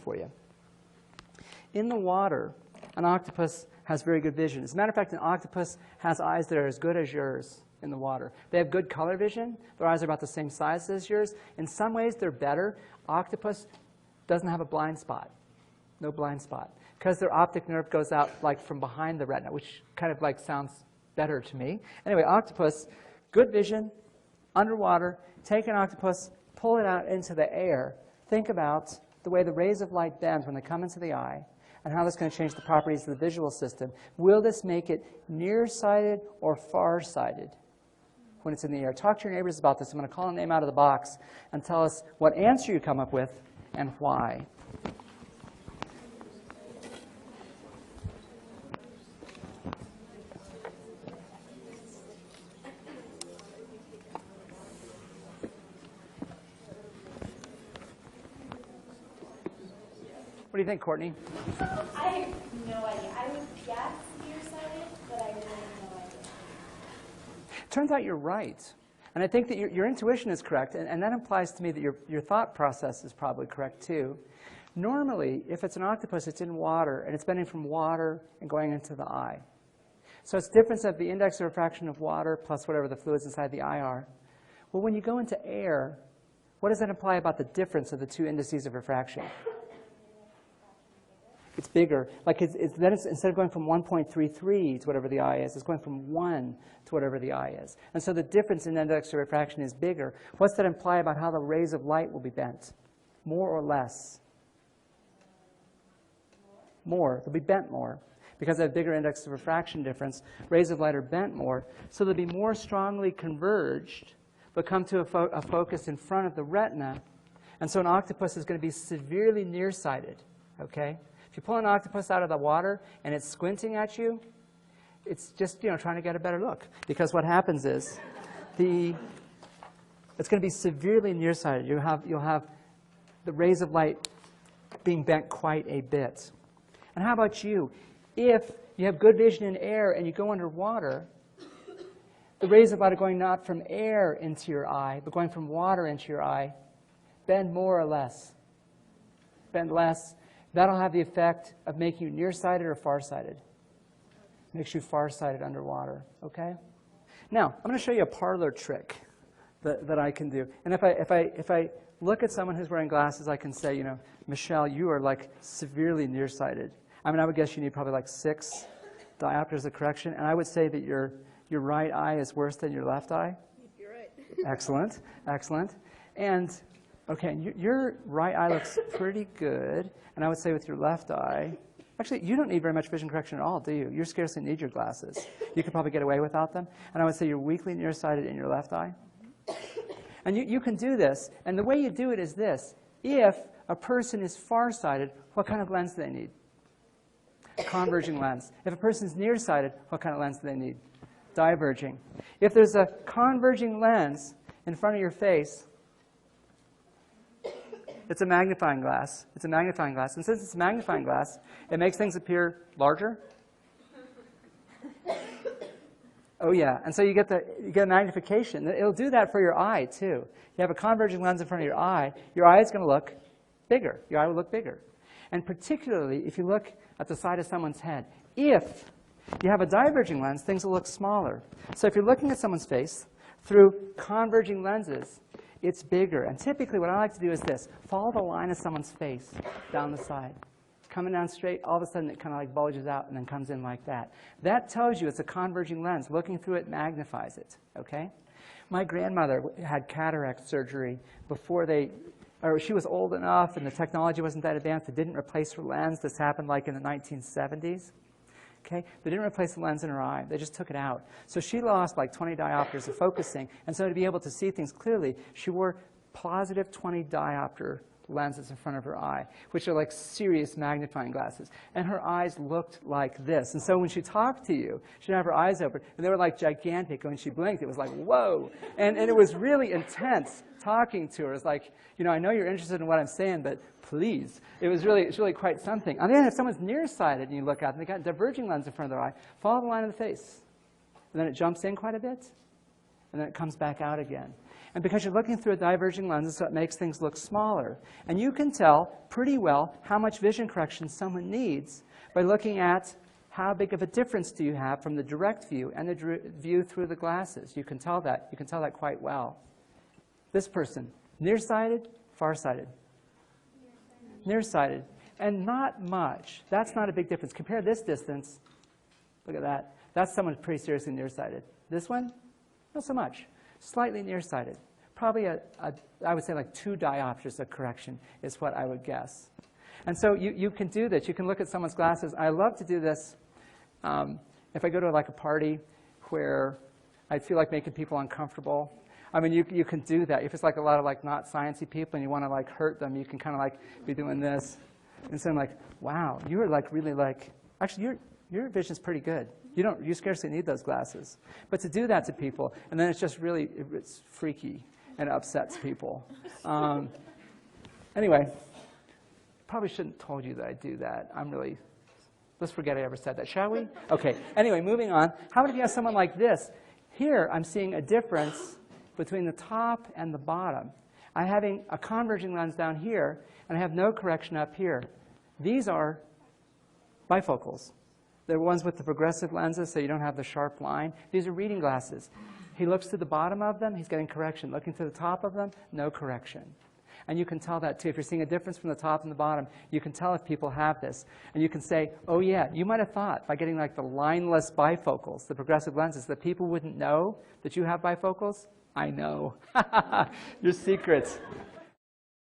for you. In the water, an octopus has very good vision. As a matter of fact, an octopus has eyes that are as good as yours in the water. They have good color vision. Their eyes are about the same size as yours. In some ways, they're better. Octopus doesn't have a blind spot, no blind spot, because their optic nerve goes out like from behind the retina, which kind of like sounds better to me. Anyway, octopus, good vision, underwater. Take an octopus, pull it out into the air. Think about the way the rays of light bend when they come into the eye, and how that's going to change the properties of the visual system. Will this make it nearsighted or farsighted when it's in the air? Talk to your neighbors about this. I'm going to call a name out of the box and tell us what answer you come up with and why. What do you think, Courtney? I have no idea. I would guess nearsighted, but I really have no idea. Turns out you're right. And I think that your intuition is correct, and that implies to me that your thought process is probably correct too. Normally, if it's an octopus, it's in water, and it's bending from water and going into the eye. So it's difference of the index of refraction of water plus whatever the fluids inside the eye are. Well, when you go into air, what does that imply about the difference of the two indices of refraction? It's bigger. Like then instead of going from 1.33 to whatever the eye is, it's going from 1 to whatever the eye is. And so the difference in index of refraction is bigger. What's that imply about how the rays of light will be bent? More or less? More. They'll be bent more. Because of a bigger index of refraction difference, rays of light are bent more. So they'll be more strongly converged, but come to a focus in front of the retina. And so an octopus is going to be severely nearsighted. Okay? If you pull an octopus out of the water and it's squinting at you, it's just trying to get a better look. Because what happens is it's going to be severely nearsighted. You'll have the rays of light being bent quite a bit. And how about you? If you have good vision in air and you go underwater, the rays of light are going not from air into your eye, but going from water into your eye. Bend more or less. Bend less. That'll have the effect of making you nearsighted or farsighted. Makes you farsighted underwater, okay? Now, I'm going to show you a parlor trick that I can do. And if I look at someone who's wearing glasses, I can say, Michelle, you are like severely nearsighted. I mean, I would guess you need probably like 6 diopters of correction. And I would say that your right eye is worse than your left eye. You're right. Excellent, excellent. And okay, your right eye looks pretty good. And I would say with your left eye, actually, you don't need very much vision correction at all, do you? You scarcely need your glasses. You could probably get away without them. And I would say you're weakly nearsighted in your left eye. And you can do this. And the way you do it is this. If a person is farsighted, what kind of lens do they need? A converging lens. If a person is nearsighted, what kind of lens do they need? Diverging. If there's a converging lens in front of your face, it's a magnifying glass. It's a magnifying glass. And since it's a magnifying glass, it makes things appear larger. Oh, yeah. And so you get a magnification. It'll do that for your eye, too. You have a converging lens in front of your eye is going to look bigger. Your eye will look bigger. And particularly if you look at the side of someone's head. If you have a diverging lens, things will look smaller. So if you're looking at someone's face through converging lenses, it's bigger. And typically what I like to do is this. Follow the line of someone's face down the side. Coming down straight, all of a sudden it kind of like bulges out and then comes in like that. That tells you it's a converging lens. Looking through it magnifies it. Okay? My grandmother had cataract surgery before she was old enough and the technology wasn't that advanced. They didn't replace her lens. This happened like in the 1970s. Okay? They didn't replace the lens in her eye. They just took it out. So she lost like 20 diopters of focusing. And so to be able to see things clearly, she wore positive 20 diopter lenses in front of her eye, which are like serious magnifying glasses. And her eyes looked like this. And so when she talked to you, she'd have her eyes open, and they were like gigantic. When she blinked, it was like, whoa. And it was really intense talking to her. It's like, I know you're interested in what I'm saying, but please. It's really quite something. On the other hand, if someone's nearsighted and you look out and they've got a diverging lens in front of their eye, follow the line of the face. And then it jumps in quite a bit, and then it comes back out again. And because you're looking through a diverging lens, so it makes things look smaller. And you can tell pretty well how much vision correction someone needs by looking at how big of a difference do you have from the direct view and the view through the glasses. You can tell that. You can tell that quite well. This person, nearsighted, farsighted. Nearsighted. And not much. That's not a big difference. Compare this distance. Look at that. That's someone pretty seriously nearsighted. This one, not so much. Slightly nearsighted. Probably I would say like 2 diopters of correction is what I would guess. And so you can do this. You can look at someone's glasses. I love to do this if I go to like a party where I feel like making people uncomfortable. I mean, you can do that. If it's like a lot of like not sciencey people and you want to like hurt them, you can kind of like be doing this. And so I'm like, wow, you are like really like, actually your vision's pretty good. You scarcely need those glasses. But to do that to people, and then it's just really, it's freaky and upsets people. Anyway, probably shouldn't have told you that I do that. Let's forget I ever said that, shall we? Okay, anyway, moving on. How many of you have someone like this? Here, I'm seeing a difference between the top and the bottom. I'm having a converging lens down here, and I have no correction up here. These are bifocals. They're ones with the progressive lenses, so you don't have the sharp line. These are reading glasses. He looks to the bottom of them, he's getting correction. Looking to the top of them, no correction. And you can tell that too. If you're seeing a difference from the top and the bottom, you can tell if people have this. And you can say, oh yeah, you might have thought by getting like the lineless bifocals, the progressive lenses, that people wouldn't know that you have bifocals. I know. Your secrets.